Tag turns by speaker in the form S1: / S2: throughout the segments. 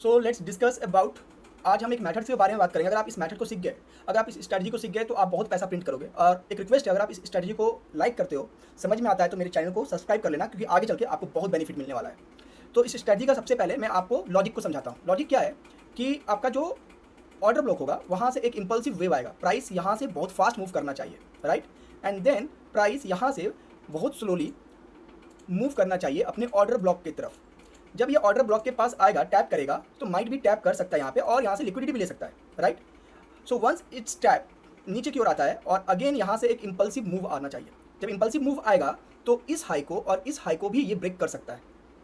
S1: So let's discuss about, आज हम एक मेथड के बारे में बात करेंगे। अगर आप इस मेथड को सीख गए, अगर आप इस स्ट्रैटेजी को सीख गए तो आप बहुत पैसा प्रिंट करोगे। और एक रिक्वेस्ट है, अगर आप इस स्ट्रैटेजी को लाइक करते हो, समझ में आता है, तो मेरे चैनल को सब्सक्राइब कर लेना, क्योंकि आगे चल के आपको बहुत बेनिफिट मिलने वाला है। तो इस स्ट्रैटेजी का सबसे पहले मैं आपको लॉजिक को समझाता हूँ। लॉजिक क्या है कि आपका जो ऑर्डर ब्लॉक होगा वहाँ से एक इम्पल्सिव वेव आएगा, प्राइस यहाँ से बहुत फास्ट मूव करना चाहिए, राइट। एंड देन प्राइस यहाँ से बहुत स्लोली मूव करना चाहिए अपने ऑर्डर ब्लॉक की तरफ। जब ये ऑर्डर ब्लॉक के पास आएगा, टैप करेगा, तो माइट भी टैप कर सकता है यहाँ पे, और यहाँ से लिक्विडिटी भी ले सकता है, right. So once it's tap नीचे की ओर आता है, और अगेन यहाँ से एक इम्पल्सिव मूव आना चाहिए। जब इम्पल्सिव मूव आएगा तो इस हाई को और इस हाई को भी ये ब्रेक कर सकता है,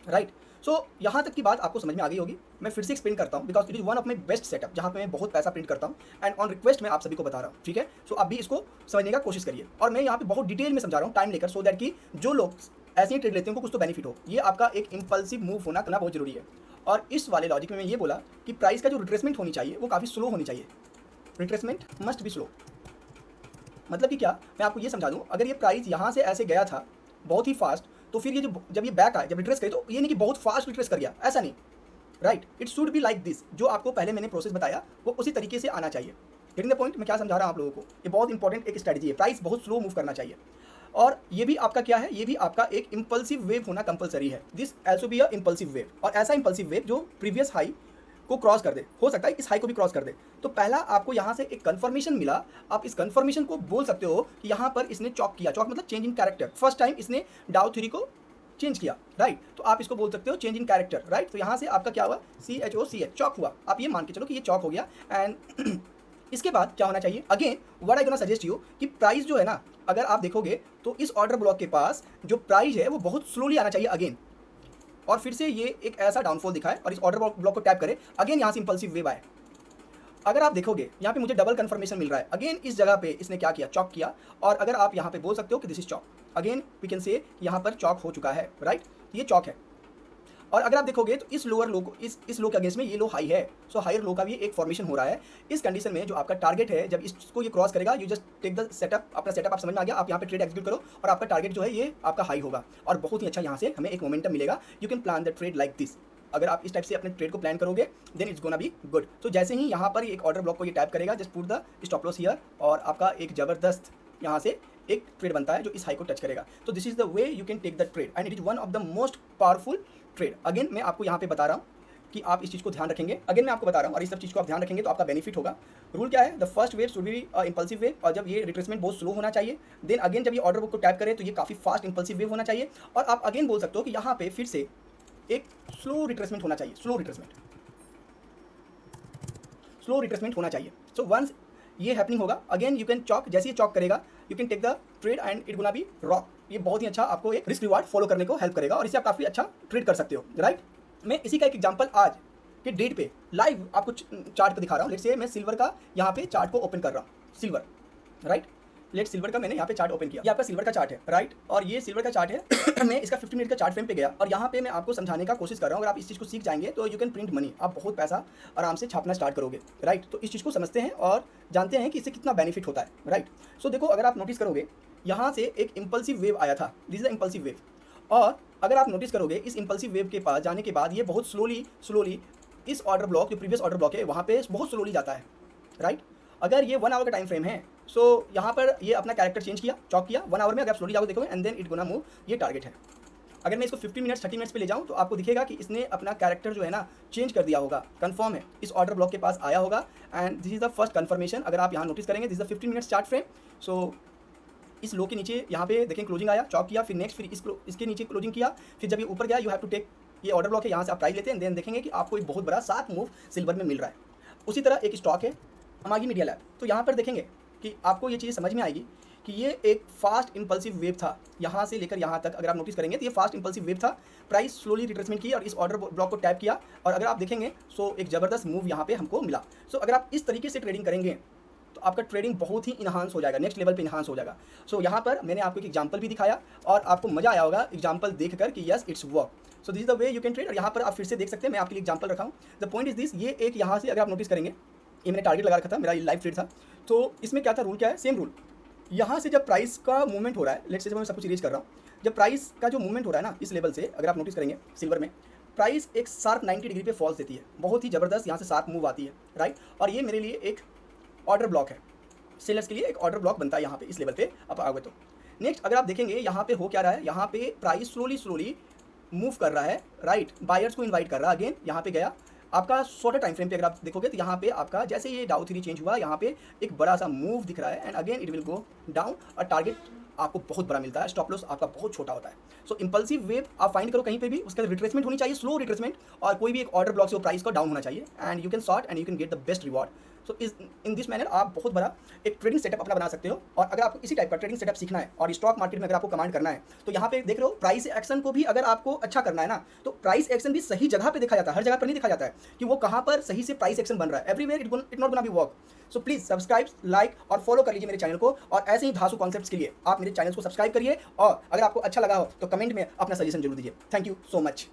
S1: राइट। सो यहाँ तक की बात आपको समझ में आ गई होगी। मैं फिर से एक्सप्लेन करता हूँ, because it is one of my best setup, जहाँ पे मैं बहुत पैसा प्रिंट करता हूँ, एंड ऑन रिक्वेस्ट मैं आप सभी को बता रहा हूँ, ठीक है। सो आप भी इसको समझने का कोशिश करिए, और मैं यहाँ पे बहुत डिटेल में समझा रहा हूँ टाइम लेकर, सो दैट कि जो लोग ऐसे ही ट्रेड लेते हैं उनको कुछ तो बेनिफिट हो। ये आपका एक इम्पल्सिव मूव होना करना बहुत जरूरी है। और इस वाले लॉजिक में मैं ये बोला कि प्राइस का जो रिट्रेसमेंट होनी चाहिए वो काफ़ी स्लो होनी चाहिए। Retracement must be slow. मतलब कि क्या, मैं आपको ये समझा दूँ, अगर ये प्राइस यहाँ से ऐसे गया था बहुत ही फास्ट, तो फिर ये जब ये बैक आए, जब रिट्रेस करे, तो ये नहीं कि बहुत फास्ट रिट्रेस कर गया, ऐसा नहीं, right. It should be like this. जो आपको पहले मैंने प्रोसेस बताया वो उसी तरीके से आना चाहिए। गेटिंग द पॉइंट, मैं क्या समझा रहा हूँ आप लोगों को। ये बहुत इंपॉर्टेंट एक स्ट्रैटेजी है, प्राइस बहुत स्लो मूव करना चाहिए। और ये भी आपका क्या है, ये भी आपका एक इम्पल्सिव वेव होना कंपलसरी है। This also be a impulsive wave, और ऐसा इम्पल्सिव वेव जो प्रीवियस हाई को क्रॉस कर दे, हो सकता है इस हाई को भी क्रॉस कर दे। तो पहला आपको यहाँ से एक कंफर्मेशन मिला, आप इस कंफर्मेशन को बोल सकते हो कि यहाँ पर इसने चॉक किया। चॉक मतलब change in character, first time इसने डाउ थ्योरी को चेंज किया, राइट। तो आप इसको बोल सकते हो चेंज इन कैरेक्टर, राइट। तो यहाँ से आपका क्या हुआ, CHOCH, चॉक हुआ। आप ये मान के चलो कि ये चॉक हो गया। एंड इसके बाद क्या होना चाहिए, again what I gonna suggest you, कि प्राइस जो है ना, अगर आप देखोगे तो इस ऑर्डर ब्लॉक के पास जो प्राइस है वो बहुत स्लोली आना चाहिए अगेन, और फिर से ये एक ऐसा डाउनफॉल दिखाए और इस ऑर्डर ब्लॉक को टैप करे, अगेन यहाँ से इंपल्सिव वेव आए। अगर आप देखोगे यहाँ पे मुझे डबल कंफर्मेशन मिल रहा है, अगेन इस जगह पे इसने क्या किया, चॉक किया। और अगर आप यहाँ पे बोल सकते हो कि this is chock, again we can say यहाँ पर चॉक हो चुका है, राइट। ये चॉक है। और अगर आप देखोगे तो इस लोअर लो को, इस लो के अगेंस्ट में ये लो हाई है, सो हायर लो का भी एक फॉर्मेशन हो रहा है। इस कंडीशन में जो आपका टारगेट है, जब इसको ये क्रॉस करेगा, you just take the setup, अपना सेटअप आप समझ में आ गया, आप यहाँ पे ट्रेड एग्जीक्यूट करो, और आपका टारगेट जो है ये आपका हाई होगा, और बहुत ही अच्छा यहाँ से हमें एक मोमेंटम मिलेगा। You can plan the trade like this. अगर आप इस टाइप से अपने ट्रेड को प्लान करोगे, then it's gonna be good. तो जैसे ही यहाँ पर एक ऑर्डर ब्लॉक को ये टैप करेगा, just put the stop loss here, और आपका एक जबरदस्त यहाँ से एक ट्रेड बनता है जो इस हाई को टच करेगा। तो this is the way you can take the trade, and it is one of the most powerful trade. Again मैं आपको यहाँ पे बता रहा हूँ कि आप इस चीज़ को ध्यान रखेंगे, अगेन मैं आपको बता रहा हूँ, और इस सब चीज़ को आप ध्यान रखेंगे तो आपका बेनिफिट होगा। रूल क्या है, the first wave should be impulsive wave, और जब ये रिट्रेसमेंट बहुत स्लो होना चाहिए। देन अगेन जब ये ऑर्डर बुक को टैप करे तो ये काफ़ी फास्ट इंपल्सिव वेव होना चाहिए। और आप अगेन बोल सकते हो कि यहाँ पे फिर से एक स्लो रिट्रेसमेंट होना चाहिए, स्लो रिट्रेसमेंट होना चाहिए। सो वंस ये हैपनिंग होगा, अगेन यू कैन चॉक, जैसे ये चॉक करेगा you can take the trade, and it gonna be rock. ये बहुत ही अच्छा आपको एक रिस्क रिवार्ड फॉलो करने को हेल्प करेगा, और इससे आप काफ़ी अच्छा ट्रेड कर सकते हो, राइट। मैं इसी का एक एग्जांपल आज के डेट पे लाइव आपको चार्ट पे दिखा रहा हूँ। लेट्स से मैं सिल्वर का यहाँ पे चार्ट को ओपन कर रहा हूँ, सिल्वर, राइट। लेट सिल्वर का मैंने यहाँ पे चार्ट ओपन किया, ये आपका सिल्वर का चार्ट है, राइट। और ये सिल्वर का चार्ट है मैं इसका 15 मिनट का चार्ट फ्रेम पे गया, और यहाँ पे मैं आपको समझाने का कोशिश कर रहा हूँ। अगर आप इस चीज़ को सीख जाएंगे तो यू कैन प्रिंट मनी, आप बहुत पैसा आराम से छापना स्टार्ट करोगे, राइट। तो इस चीज़ को समझते हैं और जानते हैं कि इससे कितना बेनिफिट होता है, राइट। सो देखो, अगर आप नोटिस करोगे यहाँ से एक इंपल्सिव वेव आया था, this is the impulsive wave. और अगर आप नोटिस करोगे इस इंपल्सिव वेव के पास जाने के बाद ये बहुत स्लोली इस ऑर्डर ब्लॉक, जो प्रीवियस ऑर्डर ब्लॉक है, वहाँ पे बहुत स्लोली जाता है, राइट। अगर ये 1 आवर का टाइम फ्रेम है, सो यहाँ पर ये अपना कैरेक्टर चेंज किया, चॉक किया 1 आवर में। अगर आप स्लोली जाओगे देखोगे, and then it gonna move, ये टारगेट है। अगर मैं इसको 15 मिनट्स 30 मिनट्स पे ले जाऊँ तो आपको दिखेगा कि इसने अपना कैरेक्टर जो है ना चेंज कर दिया होगा, कंफर्म है, इस ऑर्डर ब्लॉक के पास आया होगा। And this is the first confirmation. अगर आप यहाँ नोटिस करेंगे, this is the 15 minutes chart frame. So इस लो के नीचे यहाँ पे देखें क्लोजिंग आया, चॉक किया, फिर नेक्स्ट, फिर इसके नीचे क्लोजिंग किया, फिर जब ये ऊपर गया, यू हैव टू टेक, ये ऑर्डर ब्लॉक है, यहाँ से आप प्राइस लेते हैं, देन देखेंगे कि आपको एक बहुत बड़ा 7 मूव सिल्वर में मिल रहा है। उसी तरह एक स्टॉक है अमागी मीडिया लैब, तो यहाँ पर देखेंगे कि आपको ये चीज़ समझ में आएगी कि ये एक फास्ट इंपल्सिव वेव था, यहाँ से लेकर यहाँ तक। अगर आप नोटिस करेंगे तो ये फास्ट इंपल्सिव वेव था, प्राइस स्लोली रिट्रेसमेंट की और इस ऑर्डर ब्लॉक को टैप किया, और अगर आप देखेंगे सो एक ज़बरदस्त मूव यहाँ पे हमको मिला। सो अगर आप इस तरीके से ट्रेडिंग करेंगे तो आपका ट्रेडिंग बहुत ही इन्हांस हो जाएगा, नेक्स्ट लेवल पे इन्हांस हो जाएगा। सो यहाँ पर मैंने आपको एक एग्जांपल भी दिखाया, और आपको मजा आया होगा एग्जांपल देखकर कि yes it's work. So this is the way you can trade. और यहाँ पर आप फिर से देख सकते हैं, मैं आपके लिए एग्जांपल रखा हूँ। द पॉइंट इज दिस, ये एक यहाँ से अगर आप नोटिस करेंगे, ये मैंने टारगेट लगा रखा था, मेरा लाइव ट्रेड था। तो इसमें क्या था, रूल क्या है, सेम रूल। यहाँ से जब प्राइस का मूवमेंट हो रहा है, लेट्स से जब मैं सब कुछ इरेज कर रहा हूँ, जब प्राइस का जो मूवमेंट हो रहा है ना इस लेवल से, अगर आप नोटिस करेंगे सिल्वर में, प्राइस एक शार्प 90 डिग्री पे फॉल्स देती है, बहुत ही ज़बरदस्त यहाँ से शार्प मूव आती है, राइट। और ये मेरे लिए एक ऑर्डर ब्लॉक है, सेलर्स के लिए एक ऑर्डर ब्लॉक बनता है यहाँ पे इस लेवल पे आप आओगे तो। नेक्स्ट अगर आप देखेंगे यहाँ पे हो क्या रहा है, यहाँ पे प्राइस स्लोली मूव कर रहा है, राइट। बायर्स को इनवाइट कर रहा है, अगेन यहाँ पे गया आपका शॉर्टर टाइम फ्रेम पे अगर आप देखोगे तो यहाँ पे आपका जैसे ये डाउ थ्री चेंज हुआ, यहाँ पे एक बड़ा सा मूव दिख रहा है and again it will go down और टारगेट आपको बहुत बड़ा मिलता है, स्टॉप लॉस आपका बहुत छोटा होता है। सो इंपल्सिव वेव आप फाइंड करो कहीं पे भी, उसका रिट्रेसमेंट होनी चाहिए, स्लो रिट्रेसमेंट, और कोई भी एक ऑर्डर ब्लॉक से वो प्राइस का डाउन होना चाहिए and you can short and you can get the best reward. So इस इन दिस मैनर आप बहुत बड़ा एक ट्रेडिंग सेटअप अपना बना सकते हो। और अगर आपको इसी टाइप का ट्रेडिंग सेटअप सीखना है और स्टॉक मार्केट में अगर आपको कमांड करना है तो यहाँ पे देख रहे हो प्राइस एक्शन को भी अगर आपको अच्छा करना है ना, तो प्राइस एक्शन भी सही जगह पे देखा जाता है, हर जगह पर नहीं देखा जाता है कि वो कहाँ पर सही से प्राइस एक्शन बन रहा है। Everywhere it not gonna be work. So please subscribe, like और फॉलो कर लीजिए मेरे चैनल को, और ऐसे ही धासु कॉन्सेप्ट्स के लिए आप मेरे चैनल को सब्सक्राइब करिए, और अगर आपको अच्छा लगा हो तो कमेंट में अपना सजेशन जरूर दीजिए। Thank you so much.